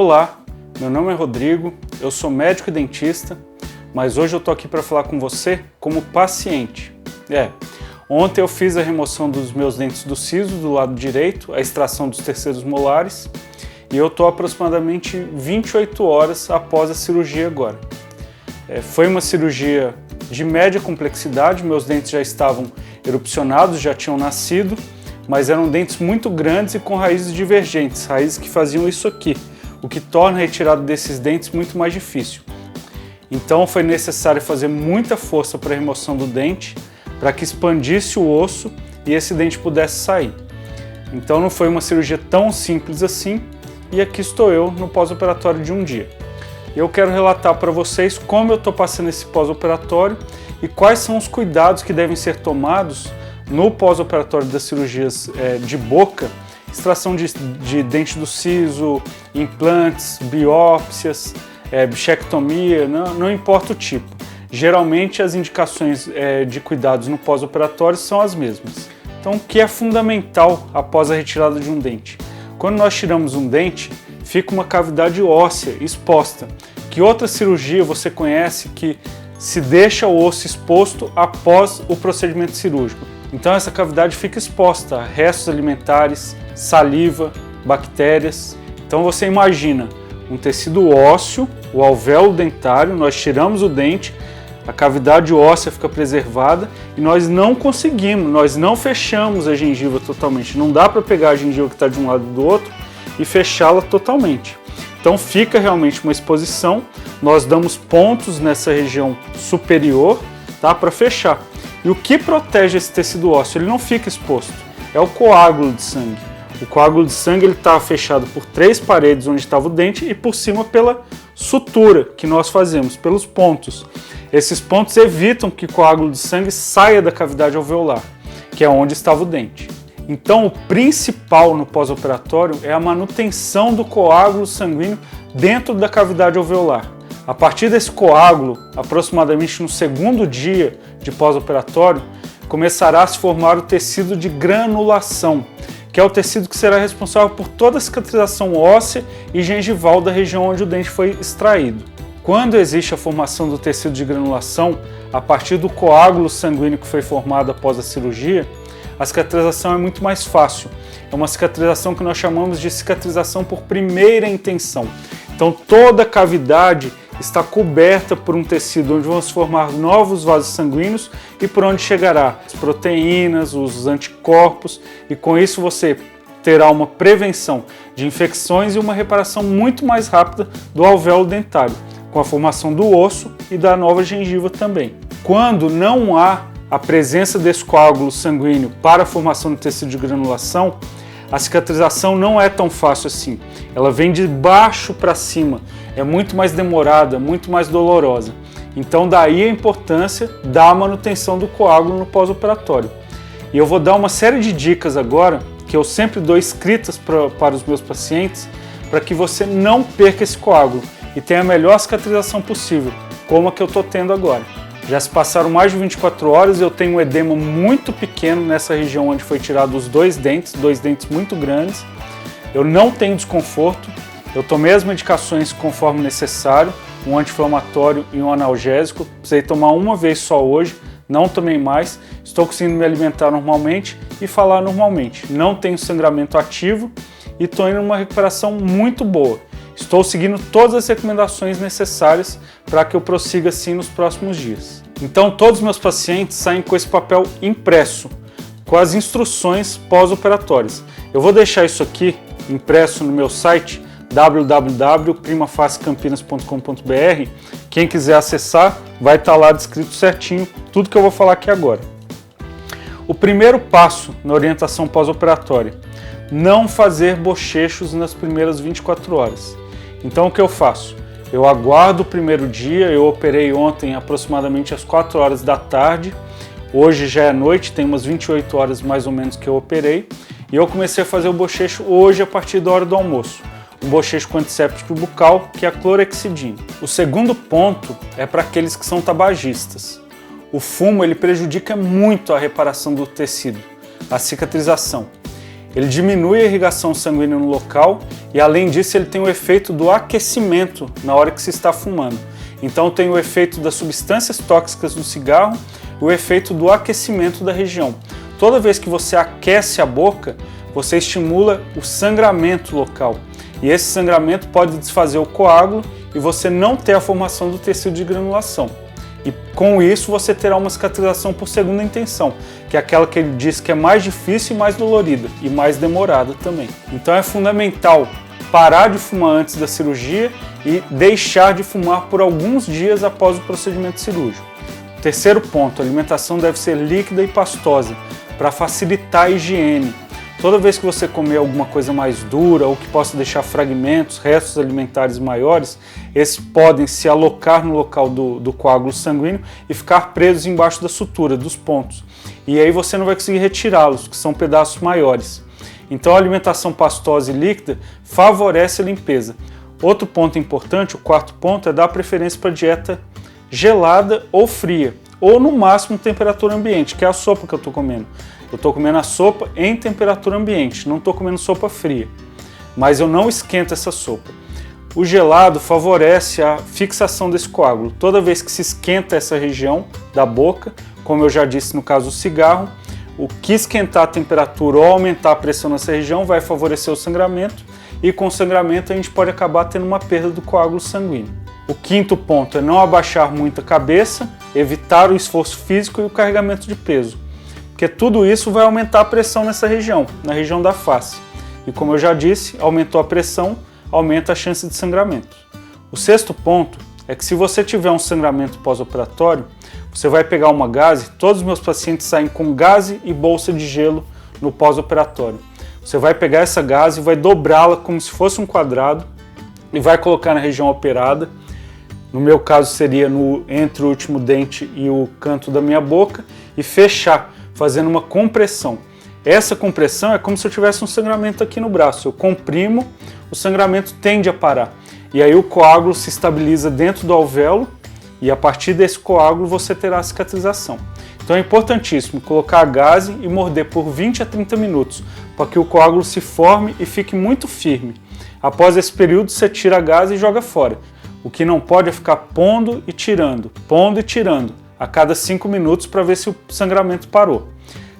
Olá, meu nome é Rodrigo, eu sou médico e dentista, mas hoje eu tô aqui para falar com você como paciente. Ontem eu fiz a remoção dos meus dentes do siso do lado direito, a extração dos terceiros molares, e eu tô aproximadamente 28 horas após a cirurgia agora. Foi uma cirurgia de média complexidade, meus dentes já estavam erupcionados, já tinham nascido, mas eram dentes muito grandes e com raízes divergentes, raízes que faziam isso aqui, o que torna a retirada desses dentes muito mais difícil. Então foi necessário fazer muita força para a remoção do dente, para que expandisse o osso e esse dente pudesse sair. Então não foi uma cirurgia tão simples assim, e aqui estou eu no pós-operatório de um dia. Eu quero relatar para vocês como eu estou passando esse pós-operatório e quais são os cuidados que devem ser tomados no pós-operatório das cirurgias de boca, extração de dente do siso, implantes, biópsias, bichectomia, não importa o tipo. Geralmente as indicações de cuidados no pós-operatório são as mesmas. Então o que é fundamental após a retirada de um dente? Quando nós tiramos um dente, fica uma cavidade óssea exposta. Que outra cirurgia você conhece que se deixa o osso exposto após o procedimento cirúrgico? Então essa cavidade fica exposta a restos alimentares, saliva, bactérias. Então você imagina um tecido ósseo, o alvéolo dentário, nós tiramos o dente, a cavidade óssea fica preservada e nós não conseguimos, nós não fechamos a gengiva totalmente. Não dá para pegar a gengiva que está de um lado e do outro e fechá-la totalmente. Então fica realmente uma exposição, nós damos pontos nessa região superior, tá, para fechar. E o que protege esse tecido ósseo? Ele não fica exposto, é o coágulo de sangue. O coágulo de sangue está fechado por 3 paredes onde estava o dente e por cima pela sutura que nós fazemos, pelos pontos. Esses pontos evitam que o coágulo de sangue saia da cavidade alveolar, que é onde estava o dente. Então o principal no pós-operatório é a manutenção do coágulo sanguíneo dentro da cavidade alveolar. A partir desse coágulo, aproximadamente no segundo dia de pós-operatório, começará a se formar o tecido de granulação, que é o tecido que será responsável por toda a cicatrização óssea e gengival da região onde o dente foi extraído. Quando existe a formação do tecido de granulação, a partir do coágulo sanguíneo que foi formado após a cirurgia, a cicatrização é muito mais fácil. É uma cicatrização que nós chamamos de cicatrização por primeira intenção. Então toda a cavidade está coberta por um tecido onde vão se formar novos vasos sanguíneos e por onde chegará as proteínas, os anticorpos, e com isso você terá uma prevenção de infecções e uma reparação muito mais rápida do alvéolo dentário, com a formação do osso e da nova gengiva também. Quando não há a presença desse coágulo sanguíneo para a formação do tecido de granulação, a cicatrização não é tão fácil assim. Ela vem de baixo para cima, é muito mais demorada, muito mais dolorosa. Então daí a importância da manutenção do coágulo no pós-operatório. E eu vou dar uma série de dicas agora, que eu sempre dou escritas para os meus pacientes, para que você não perca esse coágulo e tenha a melhor cicatrização possível, como a que eu estou tendo agora. Já se passaram mais de 24 horas e eu tenho um edema muito pequeno nessa região onde foi tirado os 2 dentes muito grandes. Eu não tenho desconforto, eu tomei as medicações conforme necessário, um anti-inflamatório e um analgésico, precisei tomar uma vez só hoje, não tomei mais, estou conseguindo me alimentar normalmente e falar normalmente. Não tenho sangramento ativo e estou indo numa recuperação muito boa. Estou seguindo todas as recomendações necessárias para que eu prossiga assim nos próximos dias. Então todos os meus pacientes saem com esse papel impresso, com as instruções pós-operatórias. Eu vou deixar isso aqui impresso no meu site www.primafacecampinas.com.br. Quem quiser acessar, vai estar lá descrito certinho tudo que eu vou falar aqui agora. O primeiro passo na orientação pós-operatória: não fazer bochechos nas primeiras 24 horas. Então o que eu faço? Eu aguardo o primeiro dia, eu operei ontem aproximadamente às 4 horas da tarde, hoje já é noite, tem umas 28 horas mais ou menos que eu operei, e eu comecei a fazer o bochecho hoje a partir da hora do almoço. Um bochecho com antisséptico bucal, que é a clorexidina. O segundo ponto é para aqueles que são tabagistas. O fumo ele prejudica muito a reparação do tecido, a cicatrização. Ele diminui a irrigação sanguínea no local e, além disso, ele tem o efeito do aquecimento na hora que se está fumando. Então tem o efeito das substâncias tóxicas do cigarro e o efeito do aquecimento da região. Toda vez que você aquece a boca, você estimula o sangramento local. E esse sangramento pode desfazer o coágulo e você não ter a formação do tecido de granulação. E com isso você terá uma cicatrização por segunda intenção, que é aquela que ele diz que é mais difícil e mais dolorida e mais demorada também. Então é fundamental parar de fumar antes da cirurgia e deixar de fumar por alguns dias após o procedimento cirúrgico. Terceiro ponto, a alimentação deve ser líquida e pastosa para facilitar a higiene. Toda vez que você comer alguma coisa mais dura ou que possa deixar fragmentos, restos alimentares maiores, esses podem se alocar no local do coágulo sanguíneo e ficar presos embaixo da sutura, dos pontos. E aí você não vai conseguir retirá-los, que são pedaços maiores. Então a alimentação pastosa e líquida favorece a limpeza. Outro ponto importante, o quarto ponto, é dar preferência para dieta gelada ou fria, ou no máximo temperatura ambiente, que é a sopa que eu estou comendo. Eu estou comendo a sopa em temperatura ambiente, não estou comendo sopa fria, mas eu não esquento essa sopa. O gelado favorece a fixação desse coágulo. Toda vez que se esquenta essa região da boca, como eu já disse no caso do cigarro, o que esquentar a temperatura ou aumentar a pressão nessa região vai favorecer o sangramento e com o sangramento a gente pode acabar tendo uma perda do coágulo sanguíneo. O quinto ponto é não abaixar muito a cabeça, evitar o esforço físico e o carregamento de peso, porque tudo isso vai aumentar a pressão nessa região, na região da face. E como eu já disse, aumentou a pressão, aumenta a chance de sangramento. O sexto ponto é que se você tiver um sangramento pós-operatório, você vai pegar uma gaze, todos os meus pacientes saem com gaze e bolsa de gelo no pós-operatório. Você vai pegar essa gaze e vai dobrá-la como se fosse um quadrado e vai colocar na região operada. No meu caso seria entre o último dente e o canto da minha boca e fechar, fazendo uma compressão. Essa compressão é como se eu tivesse um sangramento aqui no braço. Eu comprimo, o sangramento tende a parar. E aí o coágulo se estabiliza dentro do alvéolo e a partir desse coágulo você terá a cicatrização. Então é importantíssimo colocar a gaze e morder por 20 a 30 minutos, para que o coágulo se forme e fique muito firme. Após esse período você tira a gaze e joga fora. O que não pode é ficar pondo e tirando a cada 5 minutos para ver se o sangramento parou.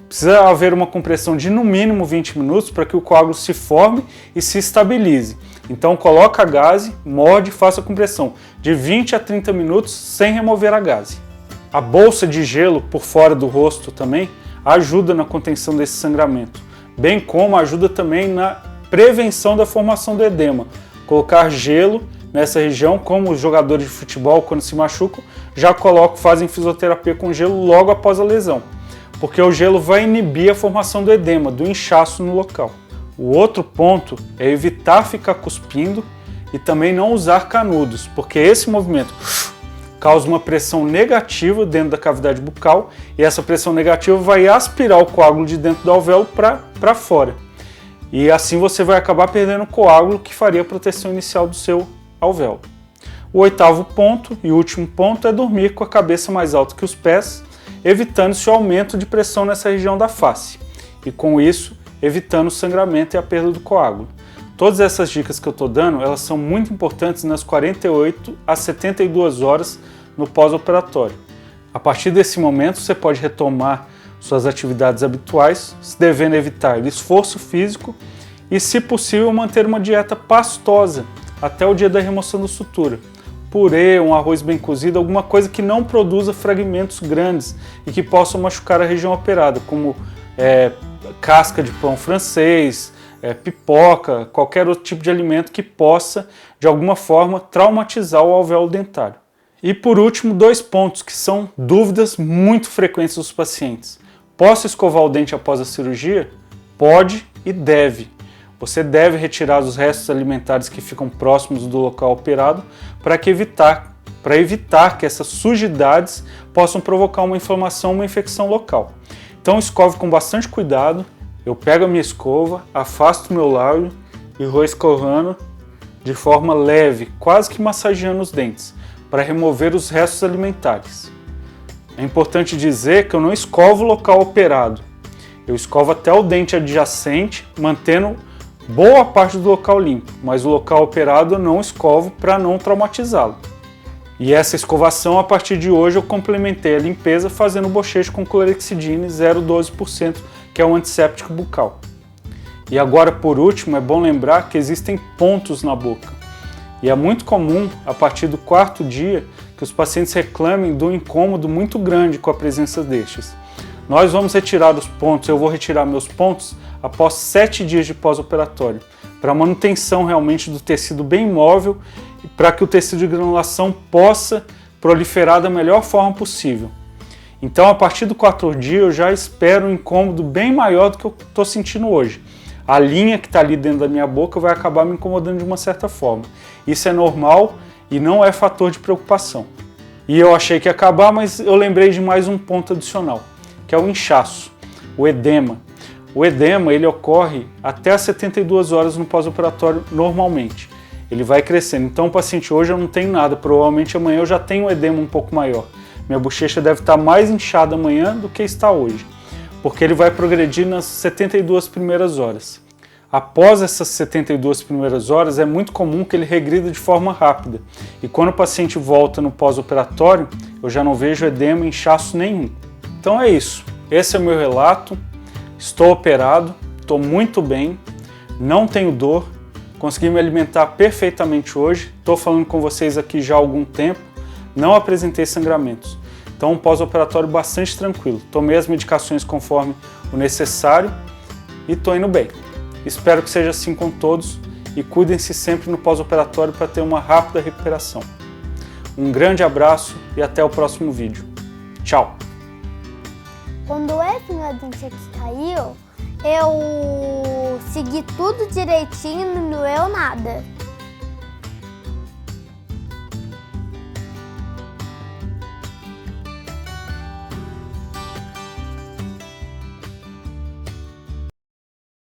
Precisa haver uma compressão de no mínimo 20 minutos para que o coágulo se forme e se estabilize. Então coloca a gaze, morde e faça a compressão de 20 a 30 minutos sem remover a gaze. A bolsa de gelo por fora do rosto também ajuda na contenção desse sangramento, bem como ajuda também na prevenção da formação do edema. Colocar gelo nessa região, como os jogadores de futebol, quando se machucam, já fazem fisioterapia com gelo logo após a lesão, porque o gelo vai inibir a formação do edema, do inchaço no local. O outro ponto é evitar ficar cuspindo e também não usar canudos, porque esse movimento causa uma pressão negativa dentro da cavidade bucal e essa pressão negativa vai aspirar o coágulo de dentro do alvéolo para fora. E assim você vai acabar perdendo o coágulo que faria a proteção inicial do seu alvéolo. O oitavo ponto e último ponto é dormir com a cabeça mais alta que os pés, evitando-se o aumento de pressão nessa região da face e com isso evitando o sangramento e a perda do coágulo. Todas essas dicas que eu estou dando, elas são muito importantes nas 48 a 72 horas no pós-operatório. A partir desse momento você pode retomar suas atividades habituais, devendo evitar esforço físico e, se possível, manter uma dieta pastosa até o dia da remoção da sutura. Purê, um arroz bem cozido, alguma coisa que não produza fragmentos grandes e que possam machucar a região operada, como casca de pão francês, pipoca, qualquer outro tipo de alimento que possa, de alguma forma, traumatizar o alvéolo dentário. E por último, 2 pontos que são dúvidas muito frequentes dos pacientes. Posso escovar o dente após a cirurgia? Pode e deve. Você deve retirar os restos alimentares que ficam próximos do local operado para evitar que essas sujidades possam provocar uma inflamação, uma infecção local. Então escove com bastante cuidado. Eu pego a minha escova, afasto o meu lábio e vou escovando de forma leve, quase que massageando os dentes, para remover os restos alimentares. É importante dizer que eu não escovo o local operado. Eu escovo até o dente adjacente, mantendo boa parte do local limpo, mas o local operado eu não escovo para não traumatizá-lo. E essa escovação, a partir de hoje, eu complementei a limpeza fazendo bochecho com clorexidine 0,12%, que é um antisséptico bucal. E agora, por último, é bom lembrar que existem pontos na boca. E é muito comum, a partir do 4º dia, que os pacientes reclamem de um incômodo muito grande com a presença destes. Nós vamos retirar os pontos, eu vou retirar meus pontos após 7 dias de pós-operatório, para manutenção realmente do tecido bem móvel e para que o tecido de granulação possa proliferar da melhor forma possível. Então, a partir do 4º dia, eu já espero um incômodo bem maior do que eu estou sentindo hoje. A linha que está ali dentro da minha boca vai acabar me incomodando de uma certa forma. Isso é normal e não é fator de preocupação. E eu achei que ia acabar, mas eu lembrei de mais um ponto adicional, que é o inchaço, o edema. O edema ele ocorre até as 72 horas no pós-operatório normalmente. Ele vai crescendo. Então o paciente hoje eu não tenho nada, provavelmente amanhã eu já tenho um edema um pouco maior. Minha bochecha deve estar mais inchada amanhã do que está hoje, porque ele vai progredir nas 72 primeiras horas. Após essas 72 primeiras horas, é muito comum que ele regrida de forma rápida. E quando o paciente volta no pós-operatório, eu já não vejo edema e inchaço nenhum. Então é isso. Esse é o meu relato. Estou operado, estou muito bem, não tenho dor, consegui me alimentar perfeitamente hoje. Estou falando com vocês aqui já há algum tempo, não apresentei sangramentos. Então um pós-operatório bastante tranquilo. Tomei as medicações conforme o necessário e estou indo bem. Espero que seja assim com todos e cuidem-se sempre no pós-operatório para ter uma rápida recuperação. Um grande abraço e até o próximo vídeo. Tchau! Quando esse meu dente aqui caiu, eu segui tudo direitinho, não doeu nada.